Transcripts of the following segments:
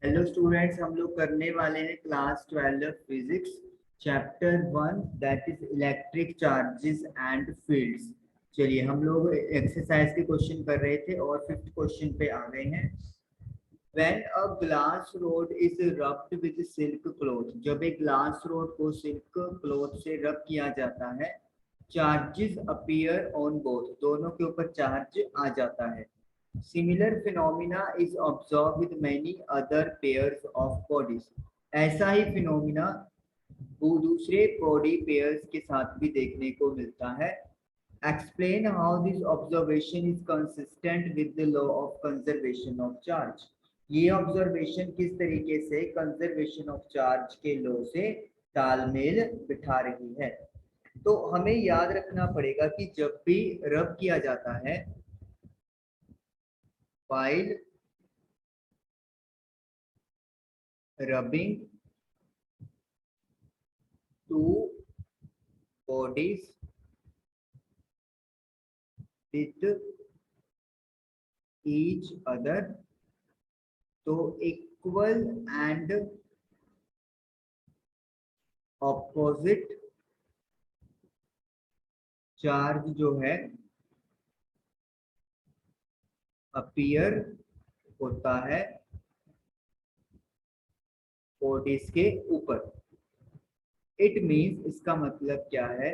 Hello students, हम लोग करने वाले हैं class 12 physics chapter 1 that is electric charges and fields. चलिए, हम लोग एक्सरसाइज के क्वेश्चन कर रहे थे और फिफ्थ क्वेश्चन पे आ गए हैं। When a glass rod is rubbed with silk cloth, जब एक ग्लास रोड को सिल्क क्लॉथ से रब किया जाता है, चार्जेस अपीयर ऑन बोथ, दोनों के ऊपर चार्ज आ जाता है। Similar phenomena is observe with many other pairs of bodies, ऐसा ही फिनोमिना वो दूसरे बॉडी पेयर्स के साथ भी देखने को मिलता है। Explain how this observation is consistent with the law of conservation of charge, ये ऑब्जर्वेशन किस तरीके से कंजर्वेशन ऑफ चार्ज के लॉ से तालमेल बिठा रही है। तो हमें याद रखना पड़ेगा कि जब भी रब किया जाता है, while rubbing two bodies with each other, तो इक्वल एंड ऑपोजिट चार्ज जो है अपीयर होता है बॉडीज के ऊपर। इट मीन्स, इसका मतलब क्या है,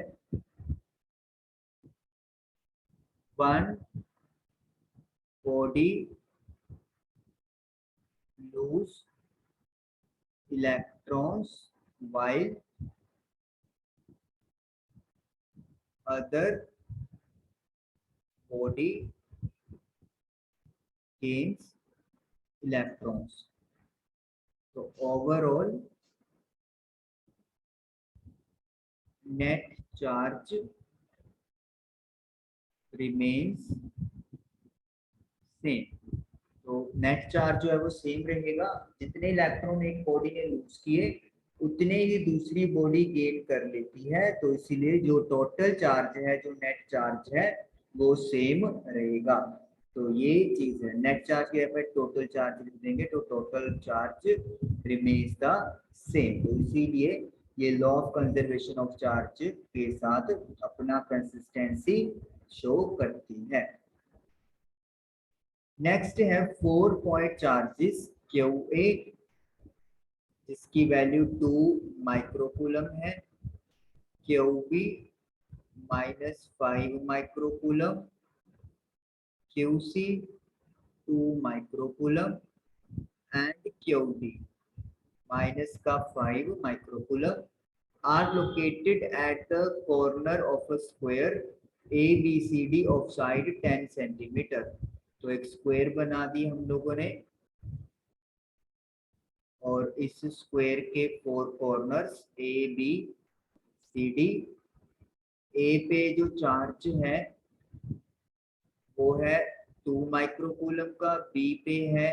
one body loose electrons while other body gains electrons। तो overall net charge remains same. तो नेट चार्ज जो है वो सेम रहेगा, जितने इलेक्ट्रॉन एक बॉडी ने लूज किए उतने ही दूसरी बॉडी गेन कर लेती है, तो इसीलिए जो टोटल चार्ज है, जो नेट चार्ज है, वो सेम रहेगा। तो ये चीज है, नेट चार्ज के जगह टोटल चार्ज लिख देंगे तो total charge remains the same. तो इसीलिए ये law of conservation of charge के साथ अपना कंसिस्टेंसी शो करती है। नेक्स्ट है 4 पॉइंट चार्जेस क्यू ए, जिसकी वैल्यू 2 माइक्रोकूलम है, Q B -5 microcoulomb, Q C 2 microcoulomb and Q D -5 microcoulomb are located at the corner of a square ABCD of side 10 centimetre. तो एक square बना दी हम लोगों ने और इस स्क्वायर के 4 कॉर्नर्स ABCD। ए पे जो चार्ज है वो है 2 माइक्रोकूलम का, बी पे है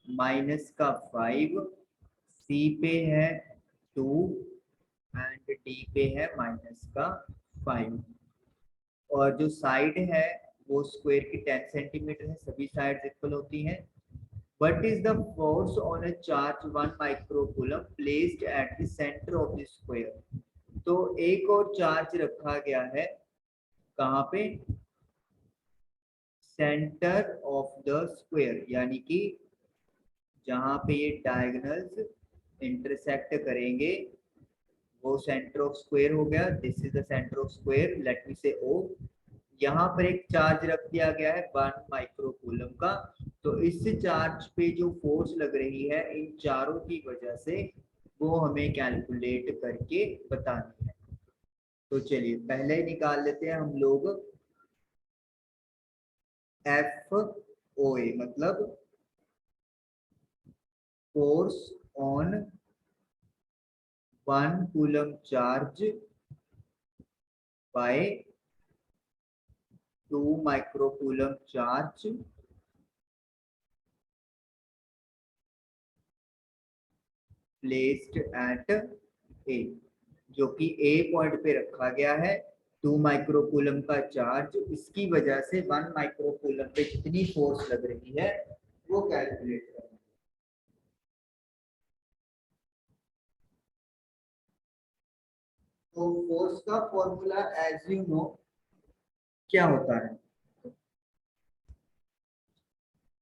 -5, सी पे है 2 एंड डी पे है -5। और जो साइड है वो स्क्वायर की 10 सेंटीमीटर है, सभी साइड इक्वल होती हैं। What is the force on a charge 1 microcoulomb placed at the center of the square? तो एक और चार्ज रखा गया है कहाँ पे, सेंटर ऑफ द स्क्वायर, यानी कि जहां पे ये डायगोनल्स इंटरसेक्ट करेंगे वो सेंटर ऑफ स्क्वायर हो गया। This is the centre of square, let me से ओ। यहाँ पर एक चार्ज रख दिया गया है 1 माइक्रोकूलम का। तो इस चार्ज पे जो फोर्स लग रही है इन चारों की वजह से, वो हमें कैलकुलेट करके बतानी है। तो चलिए पहले निकाल लेते हैं हम लोग एफ ओ ए, मतलब force on 1 coulomb charge by 2 microcoulomb charge placed at A, जो कि ए पॉइंट पे रखा गया है। 2 माइक्रोकूलम का चार्ज, इसकी वजह से 1 माइक्रोकूलम पे कितनी फोर्स लग रही है वो कैलकुलेट करना है। तो फोर्स का फॉर्मूला एज यू नो क्या होता है,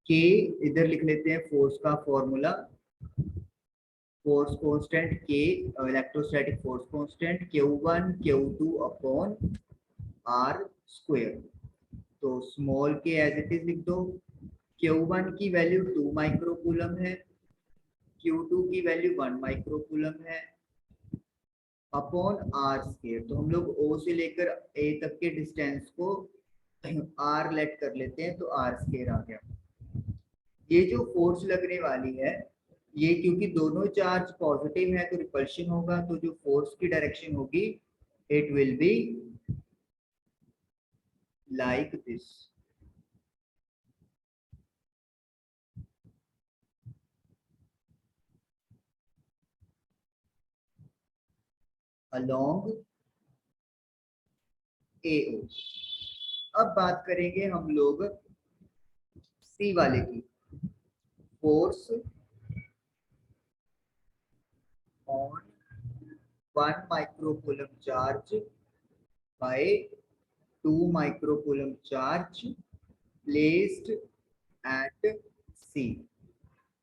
के इधर लिख लेते हैं फोर्स का formula, force constant k, electrostatic force constant Q1 Q2 upon r square. तो small k as it is लिख दो, Q1 की वैल्यू 2 माइक्रोकूलम है, Q2 की वैल्यू 1 माइक्रोकूलम है अपॉन आर स्क्वायर। तो हम लोग O से लेकर A तक के डिस्टेंस को R लेट कर लेते हैं, तो आर स्क्वायर आ गया। ये जो फोर्स लगने वाली है, ये क्योंकि दोनों चार्ज पॉजिटिव है तो रिपल्शन होगा, तो जो फोर्स की डायरेक्शन होगी it will be like this. Along AO। अब बात करेंगे हम लोग सी वाले की, force on 1 microcoulomb charge by 2 microcoulomb charge placed at C.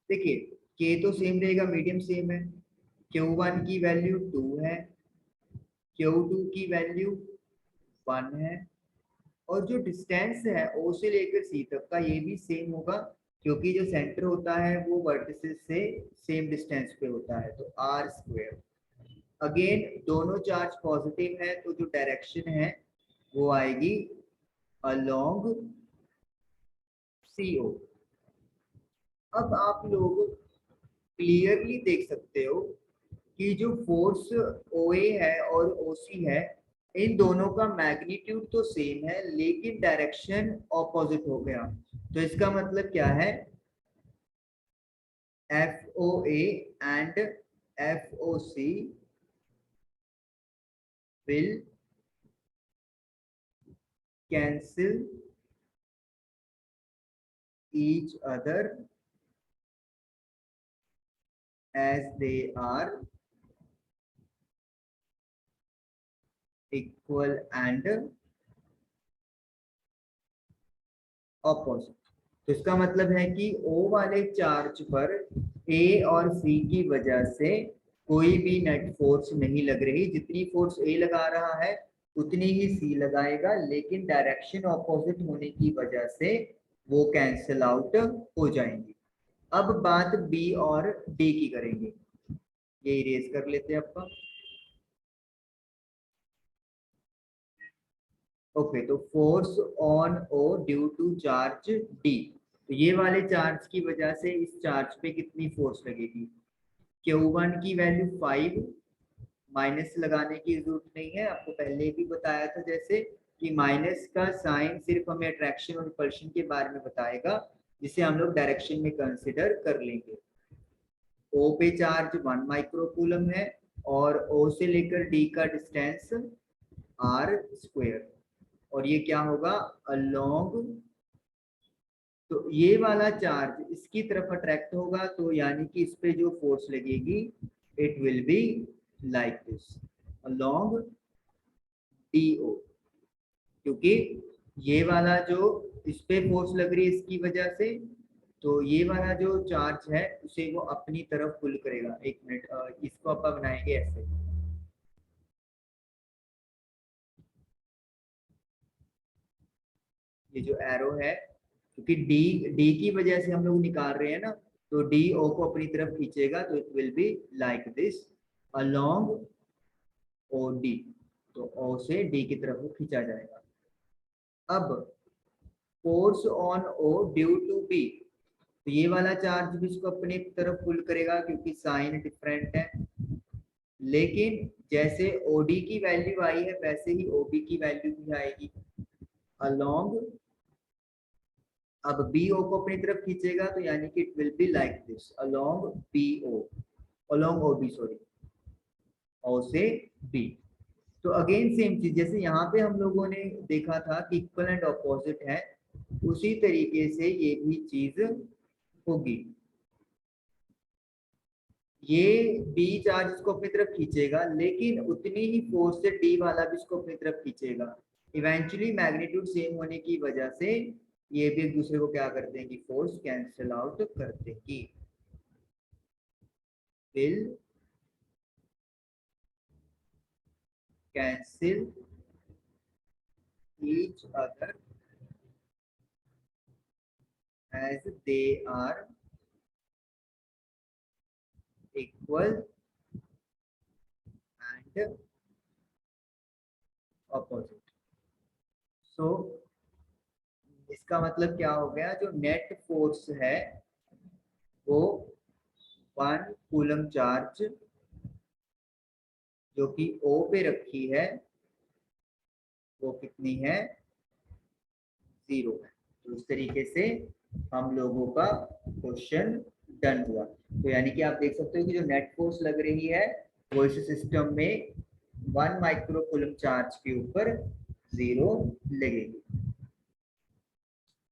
देखिए के तो सेम रहेगा, मीडियम सेम है, Q1 की वैल्यू 2 है, Q2 की वैल्यू 1 है, और जो डिस्टेंस है O से लेकर C तक का ये भी सेम होगा, क्योंकि जो सेंटर होता है वो वर्टिसेस से सेम डिस्टेंस पे होता है, तो आर स्क्वायर। अगेन दोनों चार्ज पॉजिटिव है तो जो डायरेक्शन है वो आएगी अलोंग CO। अब आप लोग क्लियरली देख सकते हो कि जो फोर्स OA है और OC है, इन दोनों का मैग्नीट्यूड तो सेम है लेकिन डायरेक्शन ऑपोजिट हो गया। तो इसका मतलब क्या है, FOA and FOC will cancel each other as they are equal and opposite। तो इसका मतलब है कि O वाले चार्ज पर A और C की वजह से कोई भी नेट फोर्स नहीं लग रही, जितनी फोर्स A लगा रहा है उतनी ही C लगाएगा, लेकिन डायरेक्शन ऑपोजिट होने की वजह से वो कैंसिल आउट हो जाएंगी। अब बात B और D की करेंगे, ये इरेज कर लेते हैं आपका। ओके, तो force on O due to charge D, तो ये वाले चार्ज की वजह से इस चार्ज पे कितनी फोर्स लगेगी, Q1 की वैल्यू 5, माइनस लगाने की जरूरत नहीं है, आपको पहले भी बताया था जैसे कि माइनस का साइन सिर्फ हमें अट्रैक्शन और रिपल्शन के बारे में बताएगा, जिसे हम लोग डायरेक्शन में कंसिडर कर लेंगे। O पे चार्ज 1 माइक्रोकूलम है और O से लेकर D का डिस्टेंस R स्क्वायर, और ये क्या होगा अलोंग, तो ये वाला चार्ज इसकी तरफ अट्रैक्ट होगा, तो यानी कि इस पे जो फोर्स लगेगी it will be like this along DO, क्योंकि ये वाला जो इस पे फोर्स लग रही है इसकी वजह से, तो ये वाला जो चार्ज है उसे वो अपनी तरफ पुल करेगा। एक मिनट, इसको आप बनाएंगे ऐसे, ये जो एरो है, क्योंकि डी की वजह से हम लोग निकाल रहे हैं ना, तो डी ओ को अपनी तरफ खींचेगा, तो it will be like this along O D, तो ओ से डी की तरफ वो खींचा जाएगा। अब force on O due to B, तो ये वाला चार्ज भी इसको अपनी तरफ पुल करेगा क्योंकि साइन डिफरेंट है, लेकिन जैसे ओडी की वैल्यू आई है वैसे ही ओबी की वैल्यू भी आएगी अलोंग। अब बी ओ को अपनी तरफ खींचेगा तो यानी कि it will be like this along B O, along O B sorry, O से बी। तो अगेन सेम चीज, जैसे यहाँ पे हम लोगों ने देखा था कि इक्वल एंड ऑपोजिट है, उसी तरीके से ये भी चीज होगी। ये बी चार्ज इसको अपनी तरफ खींचेगा, लेकिन उतनी ही फोर्स से डी वाला भी इसको अपनी तरफ खींचेगा। इवेंचुअली मैग्नीट्यूड सेम होने की वजह से ये भी एक दूसरे को क्या करते हैं कि फोर्स कैंसिल आउट करते हैं। Will cancel each other as they are equal and opposite. So इसका मतलब क्या हो गया, जो नेट फोर्स है वो 1 कूलम चार्ज जो कि O पे रखी है वो कितनी है, 0 है। तो इस तरीके से हम लोगों का क्वेश्चन डन हुआ। तो यानी कि आप देख सकते हो कि जो नेट फोर्स लग रही है वो इस सिस्टम में 1 माइक्रो कूलम चार्ज के ऊपर 0 लगेगी।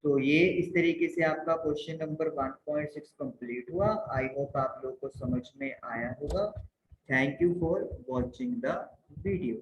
तो ये इस तरीके से आपका क्वेश्चन नंबर 1.6 कंप्लीट हुआ। आई होप आप लोग को समझ में आया होगा। Thank you for watching the video.